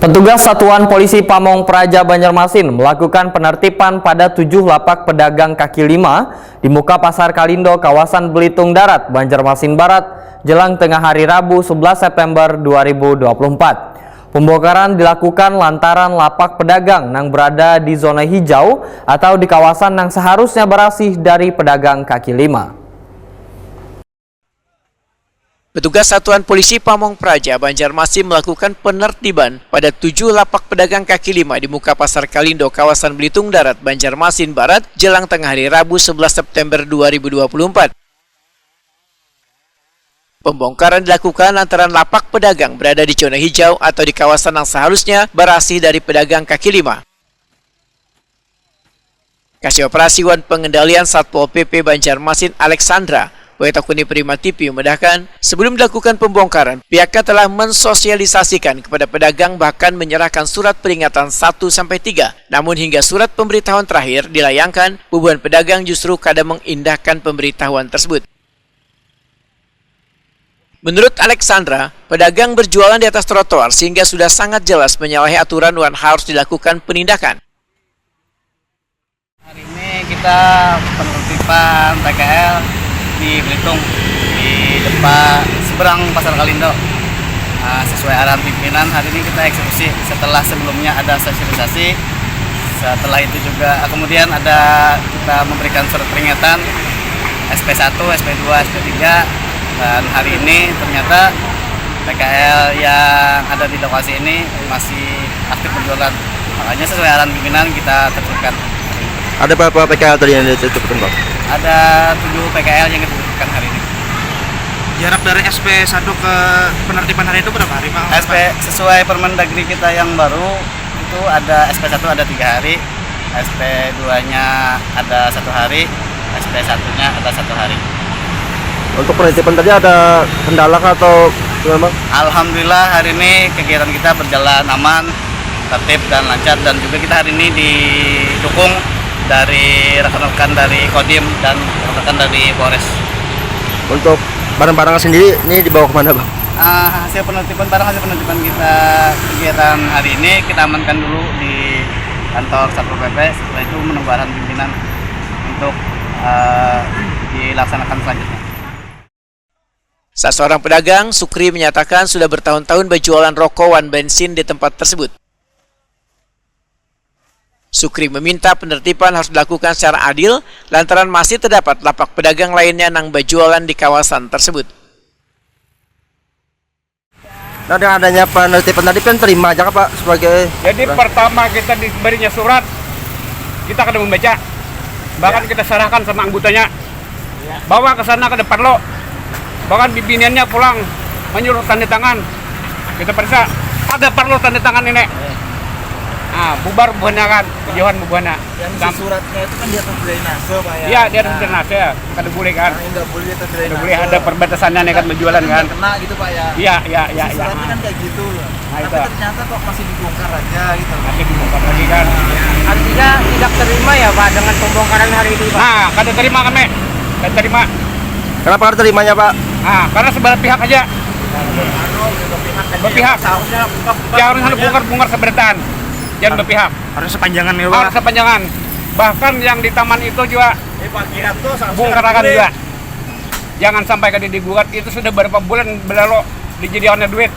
Petugas Satuan Polisi Pamong Praja Banjarmasin melakukan penertiban pada 7 lapak pedagang kaki lima di muka Pasar Kalindo, kawasan Belitung Darat, Banjarmasin Barat, jelang tengah hari Rabu 11 September 2024. Pembongkaran dilakukan lantaran lapak pedagang yang berada di zona hijau atau di kawasan yang seharusnya bersih dari pedagang kaki lima. Petugas Satuan Polisi Pamong Praja Banjarmasin melakukan penertiban pada 7 lapak pedagang kaki lima di muka Pasar Kalindo, kawasan Belitung Darat, Banjarmasin Barat, jelang tengah hari Rabu 11 September 2024. Pembongkaran dilakukan lantaran lapak pedagang berada di zona hijau atau di kawasan yang seharusnya bersih dari pedagang kaki lima. Kasih Operasi Wan Pengendalian Satpol PP Banjarmasin Alexandra Wetakuni Prima TV memudahkan, sebelum dilakukan pembongkaran, pihaknya telah mensosialisasikan kepada pedagang bahkan menyerahkan surat peringatan 1-3. Namun hingga surat pemberitahuan terakhir dilayangkan, ribuan pedagang justru kadang mengindahkan pemberitahuan tersebut. Menurut Alexandra, pedagang berjualan di atas trotoar sehingga sudah sangat jelas menyalahi aturan dan harus dilakukan penindakan. Hari ini kita penertiban PKL di Belitung, di depan seberang Pasar Kalindo. Sesuai arahan pimpinan, hari ini kita eksekusi setelah sebelumnya ada sosialisasi. Setelah itu juga kemudian kita memberikan surat peringatan SP1, SP2, SP3, dan hari ini ternyata PKL yang ada di lokasi ini masih aktif berjualan. Makanya sesuai arahan pimpinan kita tertibkan. Ada berapa PKL tadi yang ditutupkan, Bang? Ada 7 PKL yang ditutupkan hari ini. Jarak dari SP1 ke penertiban hari itu berapa hari, Pak? Sesuai Permendagri kita yang baru, itu ada SP1 ada 3 hari, SP2-nya ada 1 hari, SP1-nya ada 1 hari. Untuk penertiban tadi ada kendala atau gimana, Bang? Alhamdulillah hari ini kegiatan kita berjalan aman, tertib dan lancar, dan juga kita hari ini didukung dari rekan-rekan dari Kodim dan rekan-rekan dari Polres. Untuk barang-barang sendiri ini dibawa kemana, Bang? Hasil penertiban kita kegiatan hari ini kita amankan dulu di kantor Satpol PP, setelah itu menunggu arahan pimpinan untuk dilaksanakan selanjutnya. Salah seorang pedagang, Sukri, menyatakan sudah bertahun-tahun berjualan rokok dan bensin di tempat tersebut. Sukri meminta penertiban harus dilakukan secara adil lantaran masih terdapat lapak pedagang lainnya yang berjualan di kawasan tersebut. Nah, dengan adanya penertiban tadi kan terima aja, Pak, sebagai... Jadi pertama kita diberinya surat, kita akan membaca, bahkan kita serahkan sama anggotanya, bawa ke sana ke depan lo, bahkan pimpinannya pulang menyuruh tanda tangan, kita periksa, ada perlu tanda tangan ini. Bubar buahnya kan, kejauhan buahnya. Yang suratnya itu kan di atas drainase, Pak, ya? Iya, di atas drainase, kan boleh kan? Nggak boleh di atas drainase. Nggak boleh, ada perbatasannya nih kan berjualan kan? Kena gitu, Pak, ya? Iya. Suratnya kan kayak gitu. Nah, tapi itu. ternyata kok masih dibongkar aja gitu. Masih dibongkar lagi kan? Artinya tidak terima ya, Pak, dengan pembongkaran hari ini, Pak? Kada terima kami, kada terima. Kenapa harus terimanya, Pak? Karena sebelah pihak aja. Berpihak. Jangan harus bongkar seberatan. Jangan berpihak. Harus sepanjangan ya, Pak? Harus sepanjangan. Bahkan yang di taman itu juga bongkarakan juga. Jangan sampai kada digugat, itu sudah beberapa bulan berlalu dijadiannya duit.